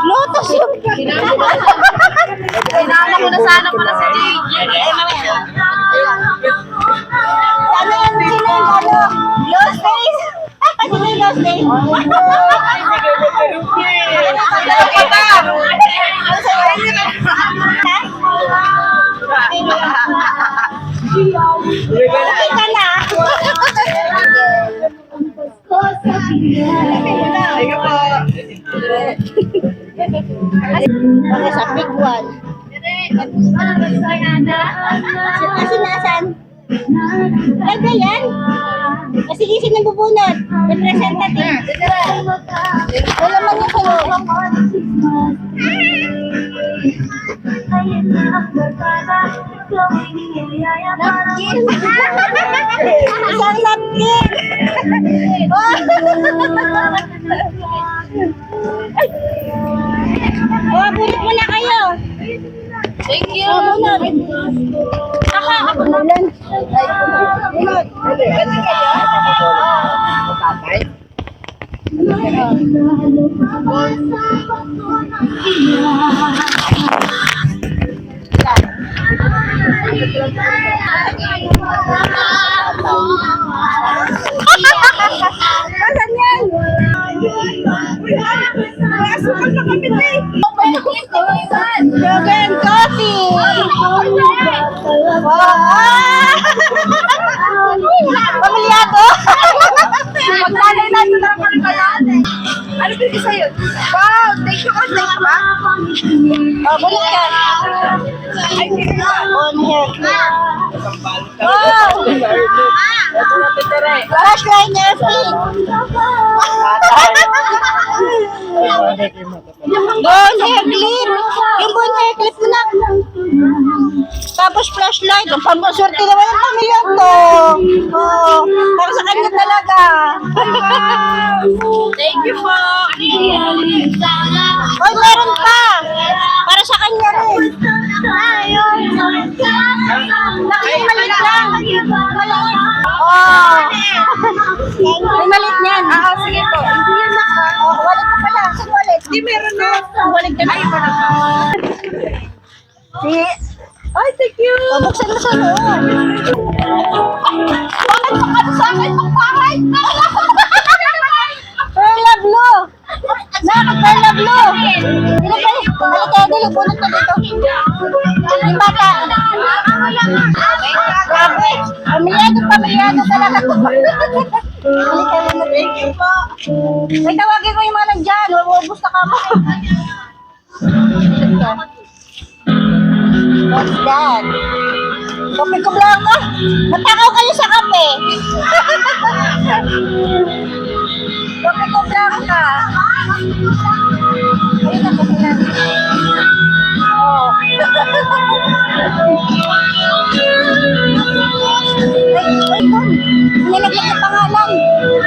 Lotus yung Kailangan mo na sana pala sa JJ. ano yan? Sino yung ano? Lost days? Sino yung lost days? Okay ka na. Baka sa big one. Kasi nasan? Talaga yan? Kasi kasi nang bubunot. Representative. Wala man yung sa'yo. Napkin. Isang napkin. Oh, bunot muna kayo. Thank you. Oh, bunot. Ako bunot. Bunot. Asan yan? Asukal na kami na eh. Sugar and coffee. Pamilyado. Maglalay na ito lang kami kalate. Ano pwede sa'yo? Wow, thank you kasi ba? Bulit ka. Ay, sige ka. Wow. Flashlight na feet. Bone hair clip. Yung bone hair clip mo na. Tapos flashlight. Ang pampaswerte naman yung pamilya to. Oh, para sa kanya talaga. Thank you po. Hoy, meron pa. Para sa kanya rin. Ay, malit lang. Malit. Oh. May malit niyan. Sige po. Oh, wallet ko pala. Saan wallet? Hindi, meron na. Wallet ka na. Ay, meron na. Si... Ay, thank you. Oh, buksan mo sa loob. Bakit pa sa akin magpangay? Perla Blue. Nakaka Perla Blue. Dili pa. Halika, dili. Bunot ka dito. Yung bata. Grabe. Pamilyado talaga. Halika, bunot. Thank you po. May tawagin ko yung mga nandyan. Ubus na ka mo. What's that? Kape ko blanco? Natakaw kayo sa kape. Kape ko blanco. Ayun na kasi na. Oh. Ay, nilagyan ng pangalan.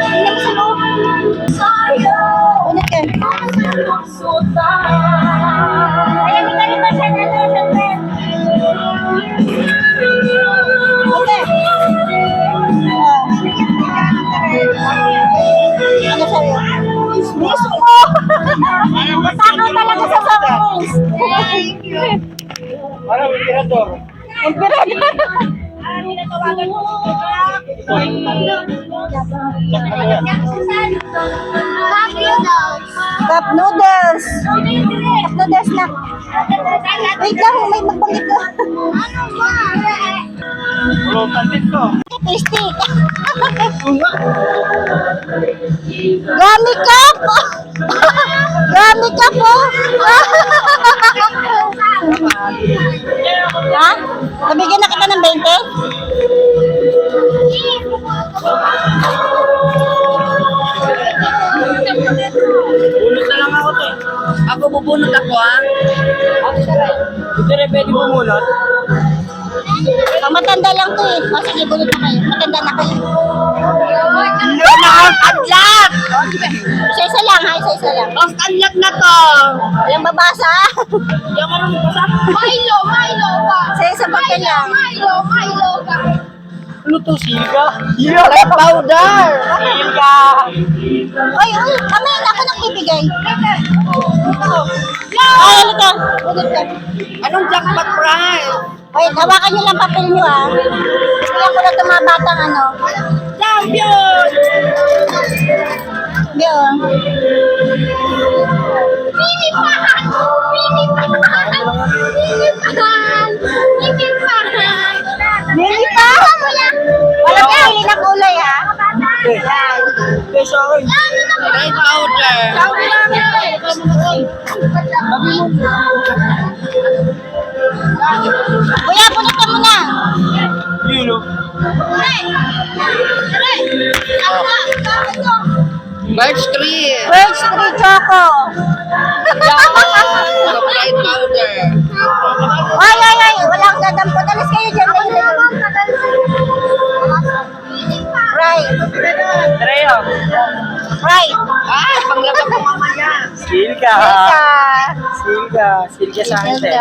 Tingnan mo sa loob. Ulit ka. Ayan, hindi ba siya na okay. Ano sa'yo? Miss mo! Matakaw talaga sa songs! Thank you. Parang emperador. Emperador! Tinatawagan mo. Cup noodles. Cup noodles na. Wait lang, may magbanggit ko. Wala pantit ko. Tasty. Gummy cup. Gummy cup oh. Ha? Nabigyan na kita ng 20? Bunot na lang ako to. Ako bubunot ako Hindi rin pwede bumunot. Matanda lang to eh. O sige, bunot na kayo. Matanda na kayo. Nakakadlat! Isa-isa lang ha, isa-isa lang. Lost unlock na to! Walang babasa. Yung ano mo basa? Milo! Milo ka! Isa-isa papel lang. Milo! Milo ka! Ano to, silga? Red powder. Silga! Oy, kami, ako nang bibigay. Ay, halika. Bunot ka. Anong jackpot prize? Oy, hawakan niyo lang papel niyo ah. Kailan ko na itong mga batang ano. Champion! Hindi oh. Lili pa? Wala ka, hili na kulay ha. Eh, sa akin. Red powder. Kuya, punutan mo na. Yun, oh. Birch tree. Birch tree choco. Red powder. Ay, ay, ay. Walang dadampot. Alas kayo dyan. Right. Treo. Right. Ah, panglabang ko mamaya. Silga. Silka. Silga. Silga sa akin, te.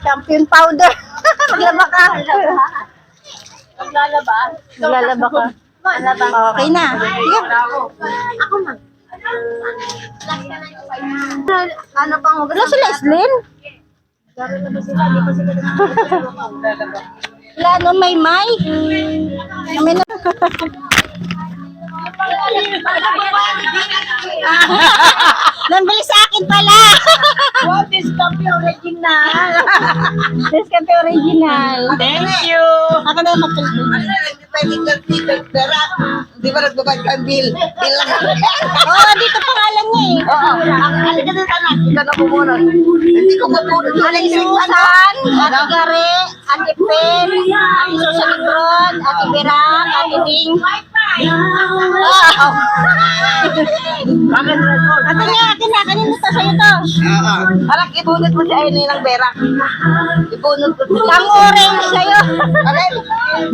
Champion powder. Maglaba ka. Maglalaba ka. Okay na. Sige. Ano pang wala sila Islin? Wala no may. Kami na. Nambili sa akin pala. Wow, this coffee original. Nescafe original. Thank you! Ako na magkalito. Di ba nagbabayad ka ang bill? Bill lang. Oo, dito pangalan niya eh. Oo. Ang halika na sana. Ika na pumunod. Hindi ko mapunod. Ate Susan, Ate Gare, Ate Pen, Ate Susan Negron, Ate Berak, Ate Ding. Bakit red hot? Ate niya, kanina to sa'yo to. Oo. Parang ibunot mo si Aini ng berak. Ibunot ko. Lang orange sa'yo.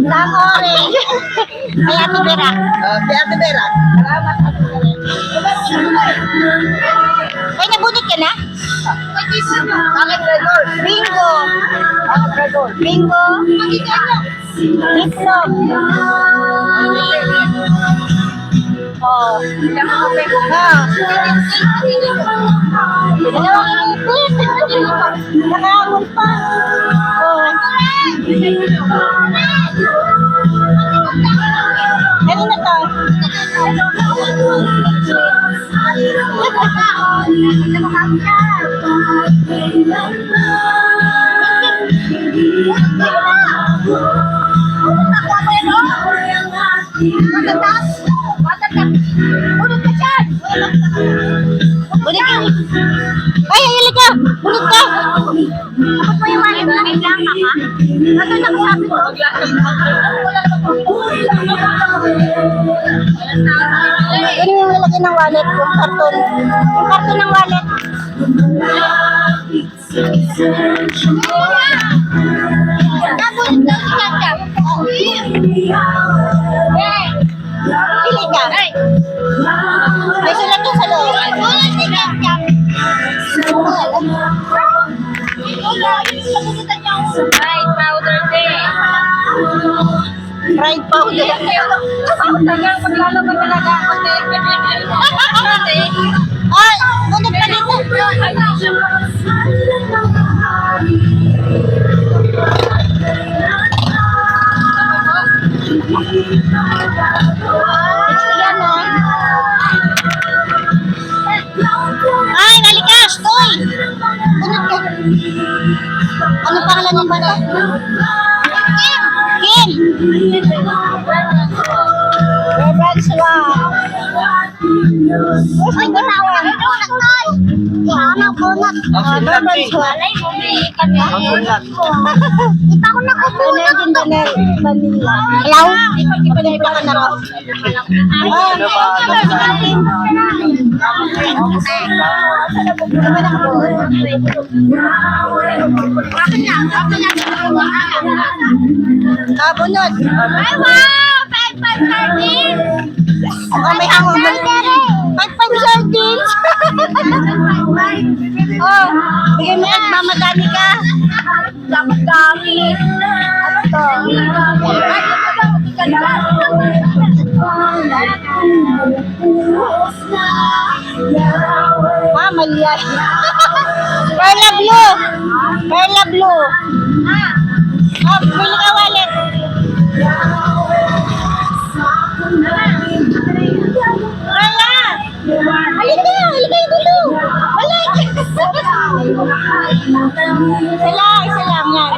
Lang orange. Ay, Ate Berak. Si Ate Berak. Salamat, Ate Berak. Ay, nabunot ka na? Bakit red hot? Bingo. Bakit red hot? Bingo. Itlog. Oh. Dalawang ipit. Nakahamon pa. Oh. Kanina to? Bunot ka. Ay, ayun ka. Bunot ka. Kapag mo yung mahin lang. May lang ka. Ano lang sabi ko? Ganun yung lalagay ng wallet. Yung karton. Yung karton ng wallet. Pili ka. May sulat ka sa loob. Fried powder din. Fried powder. Tagal maglalaban talaga ako. Ay, bunot ka dito. Yan o. Ay, nalikas! Toy! Bunot ka. Ano pangalan ng bata? Kim! François! Ay, ginawa! Sana bunot. François. Ang sulat. Ipa ko na kukuha. Banel. Hello? Ipanimpla ka na raw. Ano ba? Bunot. Ay, wow! 5-5 sardines! May hangon. 5-5 sardines! Oh, bigay mo at mamadami ka. Dapat dami. to. Ah, mali yan. Perla Blue. Perla Blue. Ah, bili ka wallet. Perla. Halika yung dulo. Balik. Isa lang yan.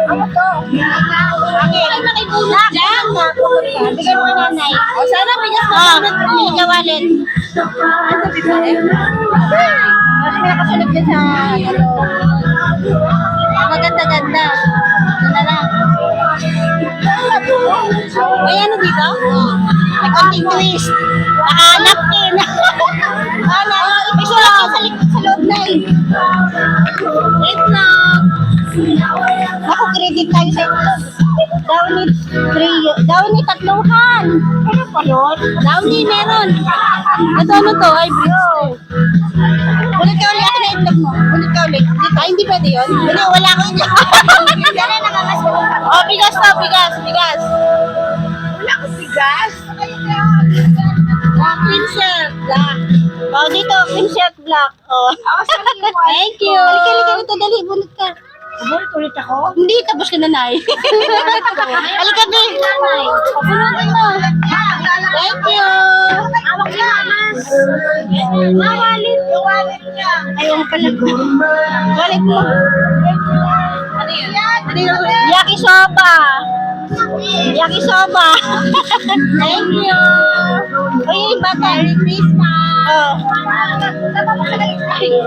Ano to? Okay. Ay, makibulot dyan. Bigay mo kay nanay. O, sana bigas na sunod. Bili ka wallet. Ano, bibili? Kasi may nakasunod din sa maganda-ganda. Ito na lang. May ano dito? May konting twist. Naka-napkin. May sulat ka sa loob na eh. Wait lang. Naku, credit tayo sa ito. Downy tatluhan. Ano pa yun? Downy meron. Ano to? Ay, Bristol. Ulit ka ulit. Ako na itlog mo. Ulit ka ulit. Ay, hindi pwede yun. Wala ko yun. Dala na kamas. Oh, bigas to. Bigas. Wala ko bigas. Clean shirt black. Oh, dito. Clean shirt black. Oh. Thank you. Halika dito. Dali. Bunot ka. Ulit ako? Hindi. Tapos ka na, Nay. Halika, Bi. Pabunutin mo. Thank you. Awak ka, Mas. Wallet. Yung wallet niya. Ayaw pala ko. Wallet mo. Ano yun? Yakisoba. Yakisoba. Thank you. Uy, bata. Merry Christmas. Oh. Thank you.